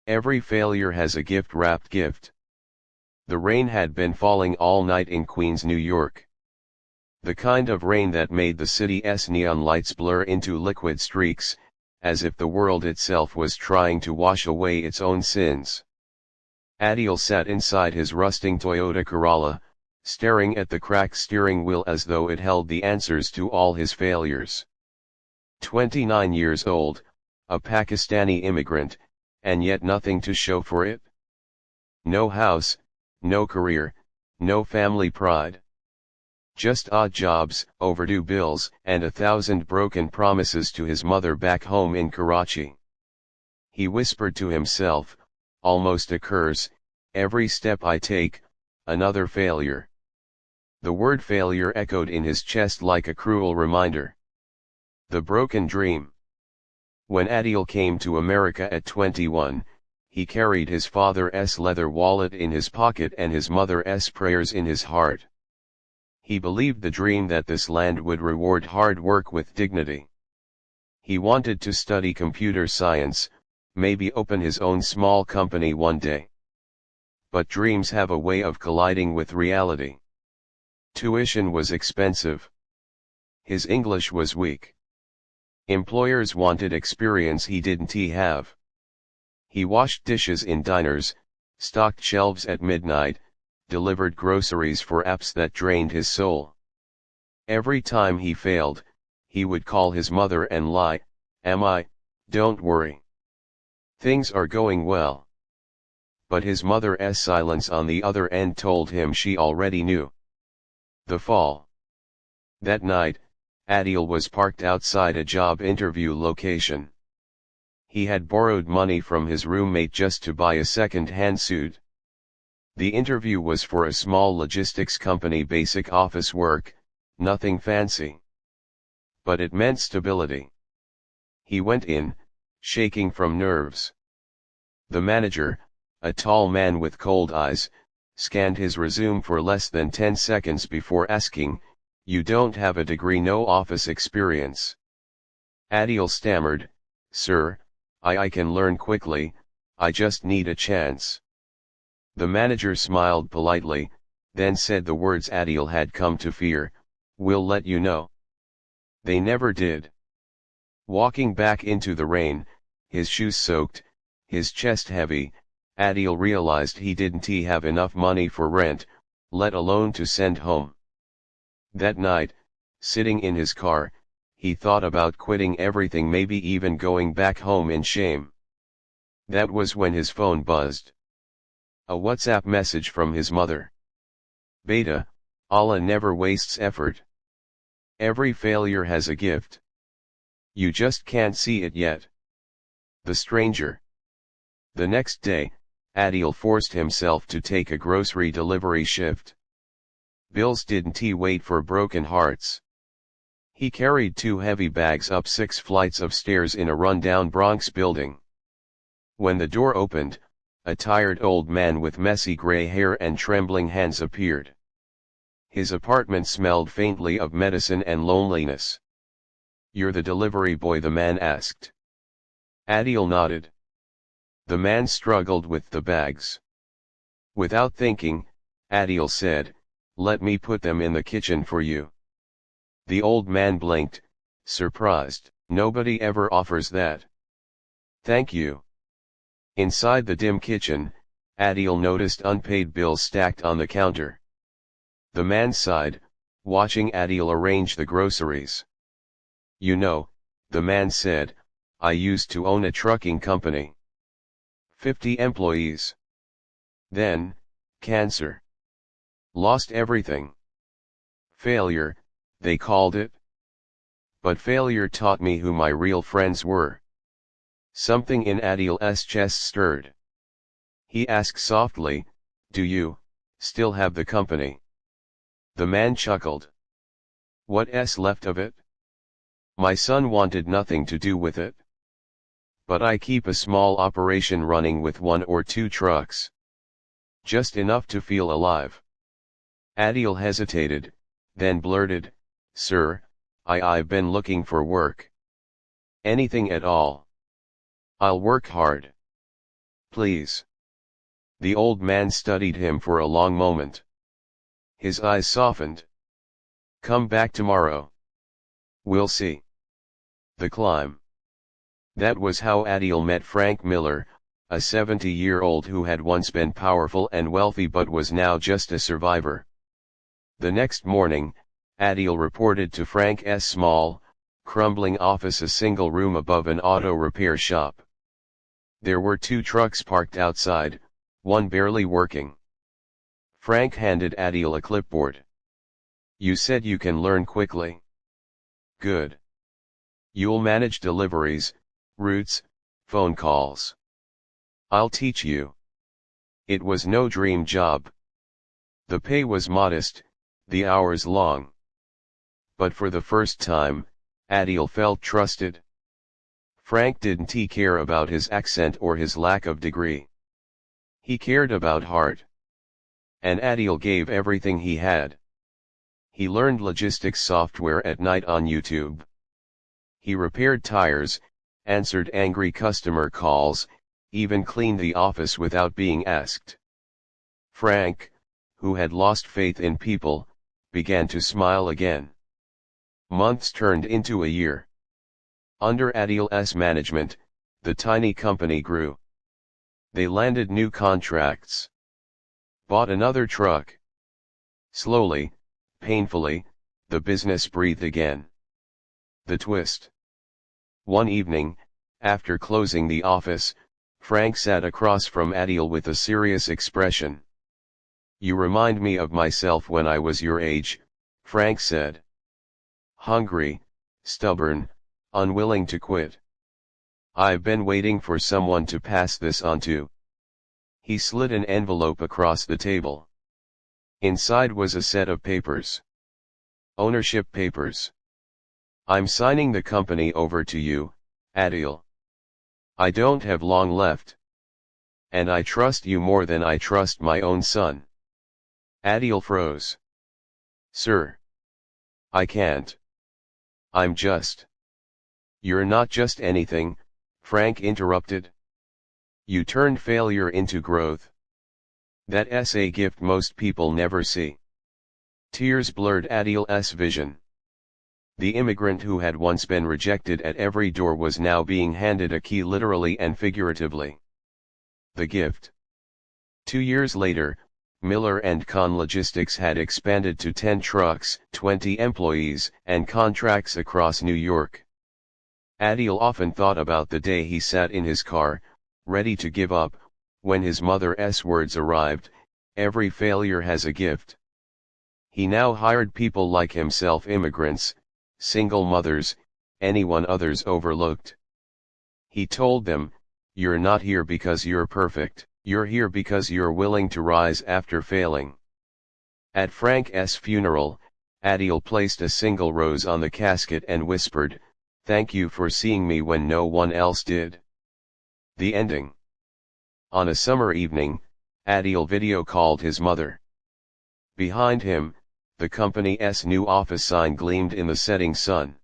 Every failure has a gift-wrapped gift. The rain had been falling all night in Queens, New York. The kind of rain that made the city's neon lights blur into liquid streaks, as if the world itself was trying to wash away its own sins. Adil sat inside his rusting Toyota Corolla, staring at the cracked steering wheel as though it held the answers to all his failures. 29 years old, a Pakistani immigrant, and yet nothing to show for it. No house, no career, no family pride. Just odd jobs, overdue bills, and 1,000 broken promises to his mother back home in Karachi. He whispered to himself, almost a curse, every step I take, another failure. The word failure echoed in his chest like a cruel reminder. The broken dream. When Adil came to America at 21, he carried his father's leather wallet in his pocket and his mother's prayers in his heart. He believed the dream that this land would reward hard work with dignity. He wanted to study computer science, maybe open his own small company one day. But dreams have a way of colliding with reality. Tuition was expensive. His English was weak. Employers wanted experience he didn't have. He washed dishes in diners, stocked shelves at midnight, delivered groceries for apps that drained his soul. Every time he failed, he would call his mother and lie, don't worry. Things are going well. But his mother's silence on the other end told him she already knew. The fall. That night, Adil was parked outside a job interview location. He had borrowed money from his roommate just to buy a second-hand suit. The interview was for a small logistics company, basic office work, nothing fancy. But it meant stability. He went in, shaking from nerves. The manager, a tall man with cold eyes, scanned his resume for less than 10 seconds before asking, "You don't have a degree, no office experience?" Adil stammered, "Sir, I can learn quickly, I just need a chance." The manager smiled politely, then said the words Adil had come to fear, "We'll let you know." They never did. Walking back into the rain, his shoes soaked, his chest heavy, Adil realized he didn't have enough money for rent, let alone to send home. That night, sitting in his car, he thought about quitting everything, maybe even going back home in shame. That was when his phone buzzed. A WhatsApp message from his mother. "Beta, Allah never wastes effort. Every failure has a gift. You just can't see it yet." The stranger. The next day, Adil forced himself to take a grocery delivery shift. Bills didn't wait for broken hearts. He carried 2 heavy bags up 6 flights of stairs in a rundown Bronx building. When the door opened, a tired old man with messy gray hair and trembling hands appeared. His apartment smelled faintly of medicine and loneliness. "You're the delivery boy?" the man asked. Adil nodded. The man struggled with the bags. Without thinking, Adil said, "Let me put them in the kitchen for you." The old man blinked, surprised. "Nobody ever offers that." "Thank you." Inside the dim kitchen, Adil noticed unpaid bills stacked on the counter. The man sighed, watching Adil arrange the groceries. "You know," the man said, "I used to own a trucking company. 50 employees. Then, cancer. Lost everything. Failure, they called it. But failure taught me who my real friends were." Something in Adil's chest stirred. He asked softly, "Do you still have the company?" The man chuckled. "What's left of it? My son wanted nothing to do with it. But I keep a small operation running with 1 or 2 trucks. Just enough to feel alive." Adil hesitated, then blurted, "Sir, I've been looking for work. Anything at all. I'll work hard. Please. The old man studied him for a long moment. His eyes softened. Come back tomorrow. We'll see. The climb. That was how Adil met Frank Miller, a 70-year-old who had once been powerful and wealthy but was now just a survivor. The next morning, Adil reported to Frank's small, crumbling office a single room above an auto repair shop. There were 2 trucks parked outside, one barely working. Frank handed Adil a clipboard. You said you can learn quickly. Good. You'll manage deliveries, routes, phone calls. I'll teach you. It was no dream job. The pay was modest, the hours long. But for the first time, Adil felt trusted. Frank didn't care about his accent or his lack of degree. He cared about heart. And Adil gave everything he had. He learned logistics software at night on YouTube. He repaired tires, answered angry customer calls, even cleaned the office without being asked. Frank, who had lost faith in people, began to smile again. Months turned into a year. Under Adil's management, the tiny company grew. They landed new contracts. Bought another truck. Slowly, painfully, the business breathed again. The twist. One evening, after closing the office, Frank sat across from Adil with a serious expression. You remind me of myself when I was your age, Frank said. Hungry, stubborn, unwilling to quit. I've been waiting for someone to pass this on to. He slid an envelope across the table. Inside was a set of papers. Ownership papers. I'm signing the company over to you, Adil. I don't have long left. And I trust you more than I trust my own son. Adil froze. Sir. I can't. I'm just. You're not just anything, Frank interrupted. You turned failure into growth. That's a gift most people never see. Tears blurred Adil's vision. The immigrant who had once been rejected at every door was now being handed a key literally and figuratively. The gift. 2 years later, Miller & Con Logistics had expanded to 10 trucks, 20 employees, and contracts across New York. Adil often thought about the day he sat in his car, ready to give up, when his mother's words arrived, every failure has a gift. He now hired people like himself, immigrants, single mothers, anyone others overlooked. He told them, you're not here because you're perfect, you're here because you're willing to rise after failing. At Frank's funeral, Adil placed a single rose on the casket and whispered, thank you for seeing me when no one else did. The ending. On a summer evening, Adil video called his mother. Behind him, the company's new office sign gleamed in the setting sun.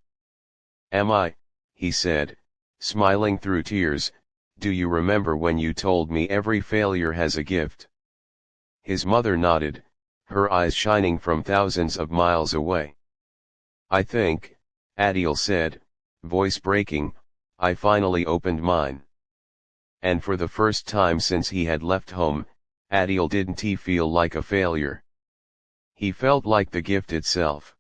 Am I, he said, smiling through tears, do you remember when you told me every failure has a gift? His mother nodded, her eyes shining from thousands of miles away. I think, Adil said, voice breaking, I finally opened mine. And for the first time since he had left home, Adil didn't feel like a failure. He felt like the gift itself.